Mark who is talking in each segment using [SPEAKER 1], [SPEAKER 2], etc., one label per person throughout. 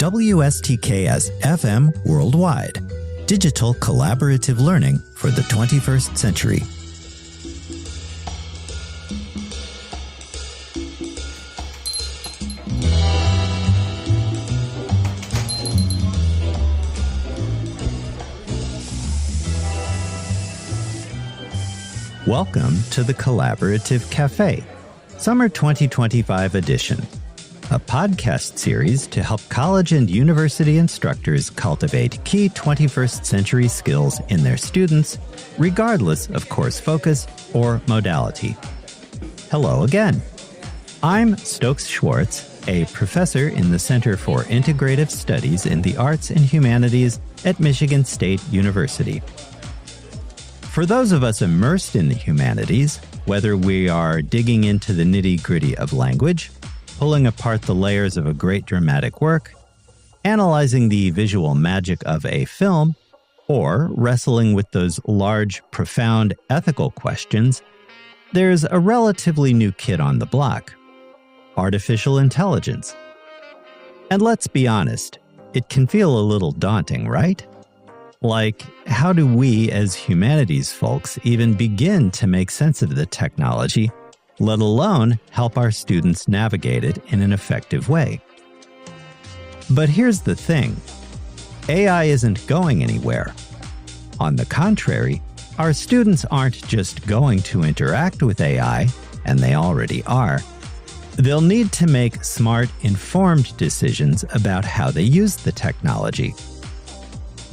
[SPEAKER 1] WSTKS-FM Worldwide. Digital collaborative learning for the 21st century. Welcome to the Collaborative Café Summer 2025 edition, a podcast series to help college and university instructors cultivate key 21st century skills in their students, regardless of course focus or modality. Hello again. I'm Stokes Schwartz, a professor in the Center for Integrative Studies in the Arts and Humanities at Michigan State University. For those of us immersed in the humanities, whether we are digging into the nitty-gritty of language, pulling apart the layers of a great dramatic work, analyzing the visual magic of a film, or wrestling with those large, profound ethical questions, there's a relatively new kid on the block: artificial intelligence. And let's be honest, it can feel a little daunting, right? Like, how do we as humanities folks even begin to make sense of the technology, let alone help our students navigate it in an effective way? But here's the thing. AI isn't going anywhere. On the contrary, our students aren't just going to interact with AI, and they already are. They'll need to make smart, informed decisions about how they use the technology.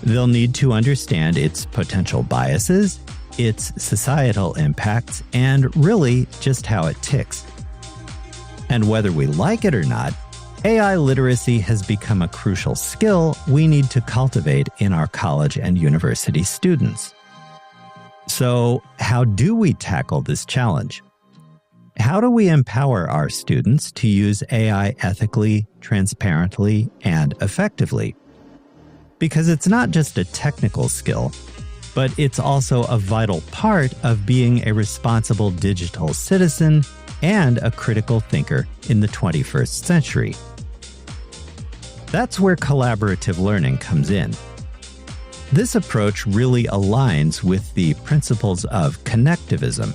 [SPEAKER 1] They'll need to understand its potential biases, its societal impacts, and really just how it ticks. And whether we like it or not, AI literacy has become a crucial skill we need to cultivate in our college and university students. So, how do we tackle this challenge? How do we empower our students to use AI ethically, transparently, and effectively? Because it's not just a technical skill, but it's also a vital part of being a responsible digital citizen and a critical thinker in the 21st century. That's where collaborative learning comes in. This approach really aligns with the principles of connectivism.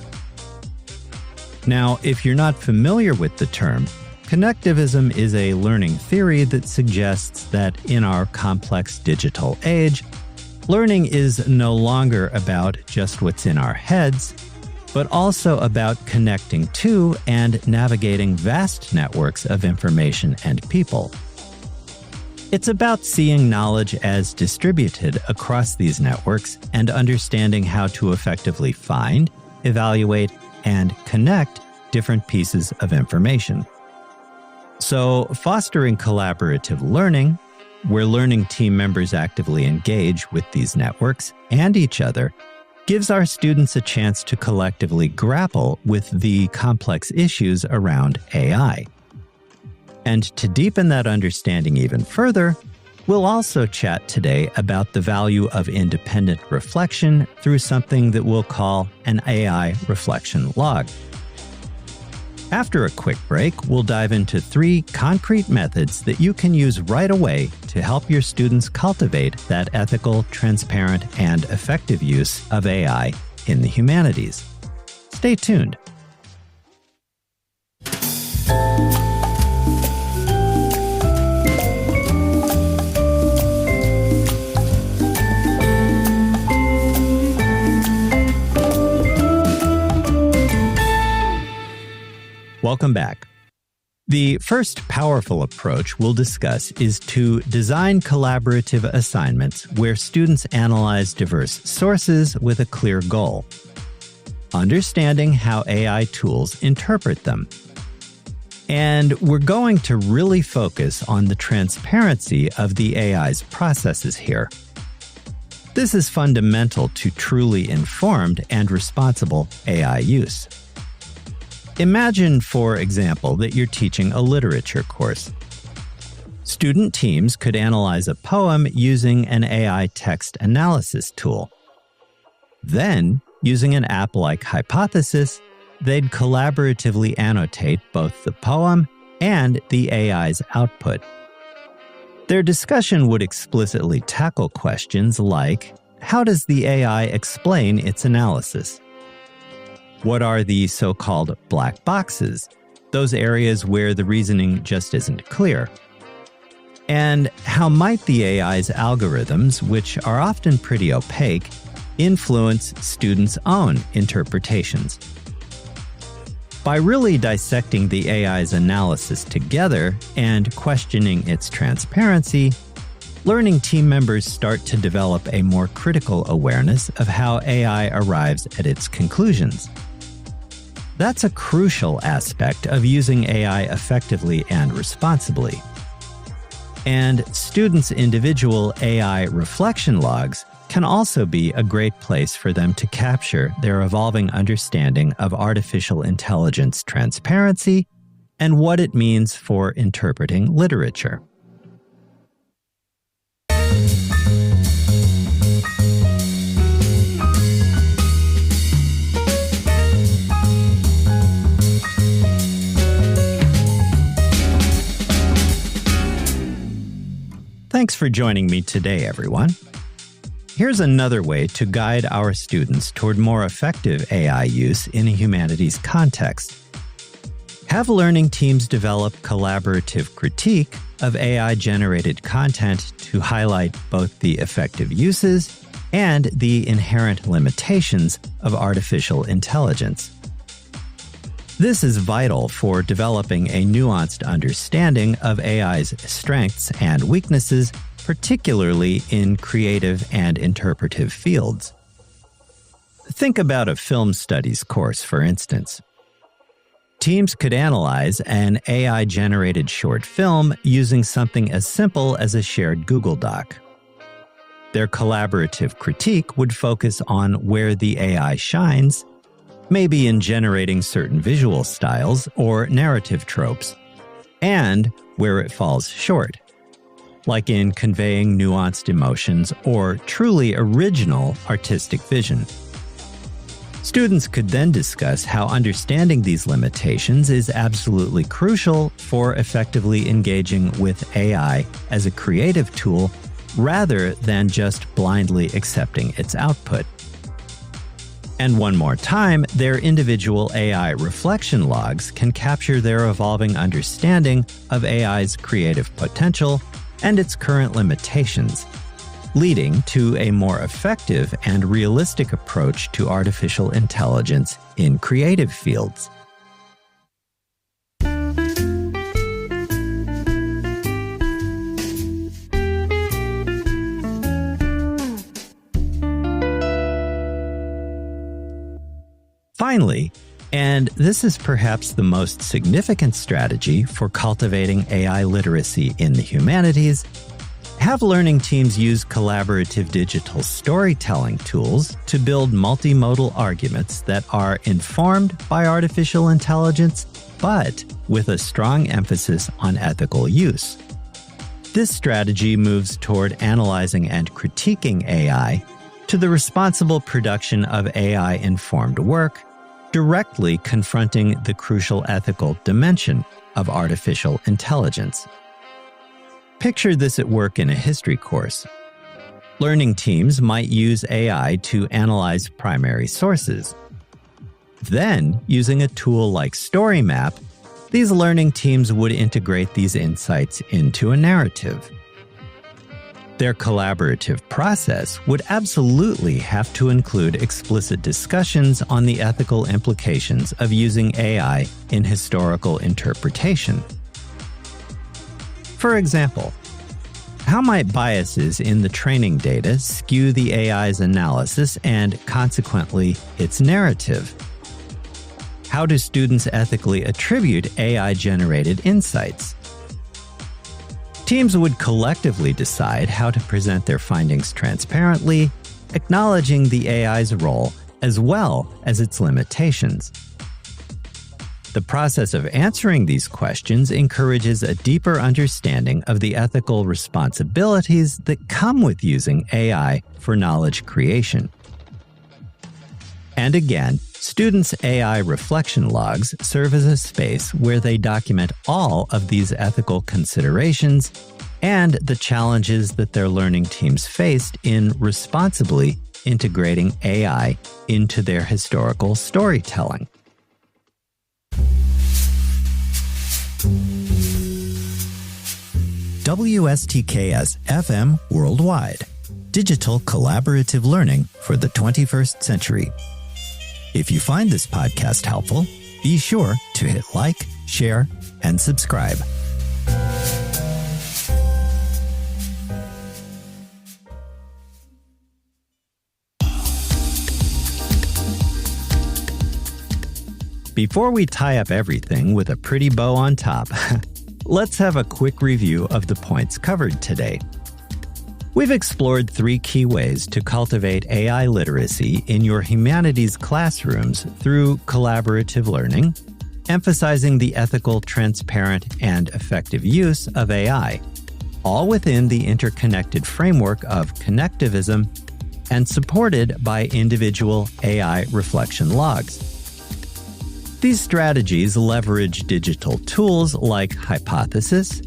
[SPEAKER 1] Now, if you're not familiar with the term, connectivism is a learning theory that suggests that in our complex digital age, learning is no longer about just what's in our heads, but also about connecting to and navigating vast networks of information and people. It's about seeing knowledge as distributed across these networks and understanding how to effectively find, evaluate, and connect different pieces of information. So, fostering collaborative learning, where learning team members actively engage with these networks and each other, gives our students a chance to collectively grapple with the complex issues around AI. And to deepen that understanding even further, we'll also chat today about the value of independent reflection through something that we'll call an AI reflection log. After a quick break, we'll dive into 3 concrete methods that you can use right away to help your students cultivate that ethical, transparent, and effective use of AI in the humanities. Stay tuned. Welcome back. The first powerful approach we'll discuss is to design collaborative assignments where students analyze diverse sources with a clear goal: understanding how AI tools interpret them. And we're going to really focus on the transparency of the AI's processes here. This is fundamental to truly informed and responsible AI use. Imagine, for example, that you're teaching a literature course. Student teams could analyze a poem using an AI text analysis tool. Then, using an app-like hypothesis, they'd collaboratively annotate both the poem and the AI's output. Their discussion would explicitly tackle questions like, how does the AI explain its analysis? What are the so-called black boxes, those areas where the reasoning just isn't clear? And how might the AI's algorithms, which are often pretty opaque, influence students' own interpretations? By really dissecting the AI's analysis together and questioning its transparency, learning team members start to develop a more critical awareness of how AI arrives at its conclusions. That's a crucial aspect of using AI effectively and responsibly. And students' individual AI reflection logs can also be a great place for them to capture their evolving understanding of artificial intelligence transparency and what it means for interpreting literature. Thanks for joining me today, everyone. Here's another way to guide our students toward more effective AI use in a humanities context. Have learning teams develop collaborative critique of AI-generated content to highlight both the effective uses and the inherent limitations of artificial intelligence. This is vital for developing a nuanced understanding of AI's strengths and weaknesses, particularly in creative and interpretive fields. Think about a film studies course, for instance. Teams could analyze an AI-generated short film using something as simple as a shared Google Doc. Their collaborative critique would focus on where the AI shines, maybe in generating certain visual styles or narrative tropes, and where it falls short, like in conveying nuanced emotions or truly original artistic vision. Students could then discuss how understanding these limitations is absolutely crucial for effectively engaging with AI as a creative tool rather than just blindly accepting its output. And one more time, their individual AI reflection logs can capture their evolving understanding of AI's creative potential and its current limitations, leading to a more effective and realistic approach to artificial intelligence in creative fields. Finally, and this is perhaps the most significant strategy for cultivating AI literacy in the humanities, have learning teams use collaborative digital storytelling tools to build multimodal arguments that are informed by artificial intelligence, but with a strong emphasis on ethical use. This strategy moves toward analyzing and critiquing AI to the responsible production of AI-informed work, directly confronting the crucial ethical dimension of artificial intelligence. Picture this at work in a history course. Learning teams might use AI to analyze primary sources. Then, using a tool like StoryMap, these learning teams would integrate these insights into a narrative. Their collaborative process would absolutely have to include explicit discussions on the ethical implications of using AI in historical interpretation. For example, how might biases in the training data skew the AI's analysis and, consequently, its narrative? How do students ethically attribute AI-generated insights? Teams would collectively decide how to present their findings transparently, acknowledging the AI's role as well as its limitations. The process of answering these questions encourages a deeper understanding of the ethical responsibilities that come with using AI for knowledge creation. And again, students' AI reflection logs serve as a space where they document all of these ethical considerations and the challenges that their learning teams faced in responsibly integrating AI into their historical storytelling. WSTKS-FM Worldwide. Digital collaborative learning for the 21st century. If you find this podcast helpful, be sure to hit like, share, and subscribe. Before we tie up everything with a pretty bow on top, let's have a quick review of the points covered today. We've explored 3 key ways to cultivate AI literacy in your humanities classrooms through collaborative learning, emphasizing the ethical, transparent, and effective use of AI, all within the interconnected framework of connectivism and supported by individual AI reflection logs. These strategies leverage digital tools like Hypothesis,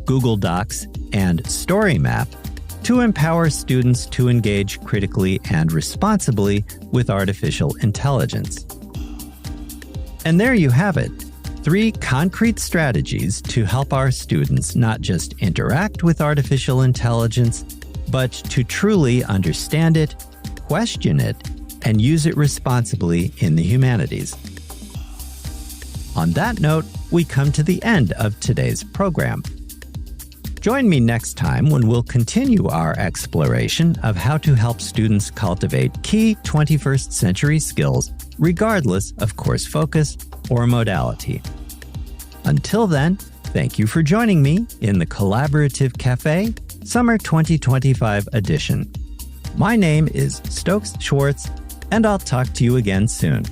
[SPEAKER 1] Google Docs, and StoryMap to empower students to engage critically and responsibly with artificial intelligence. And there you have it, 3 concrete strategies to help our students not just interact with artificial intelligence, but to truly understand it, question it, and use it responsibly in the humanities. On that note, we come to the end of today's program. Join me next time when we'll continue our exploration of how to help students cultivate key 21st century skills, regardless of course focus or modality. Until then, thank you for joining me in the Collaborative Café Summer 2025 edition. My name is Stokes Schwartz, and I'll talk to you again soon.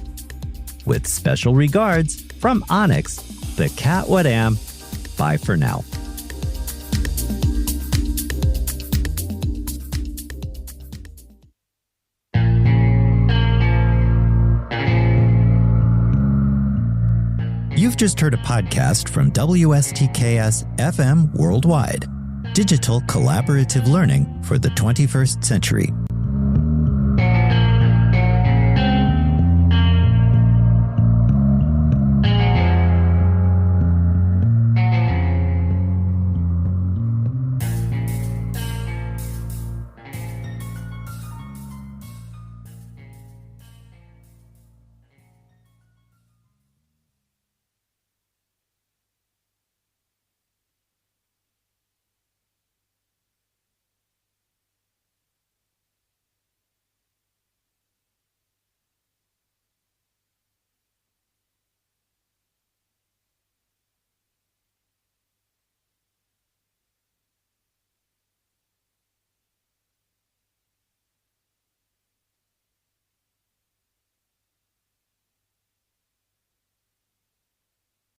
[SPEAKER 1] With special regards, from Onyx, the cat what am. Bye for now. You've just heard a podcast from WSTKS-FM Worldwide. Digital collaborative learning for the 21st century.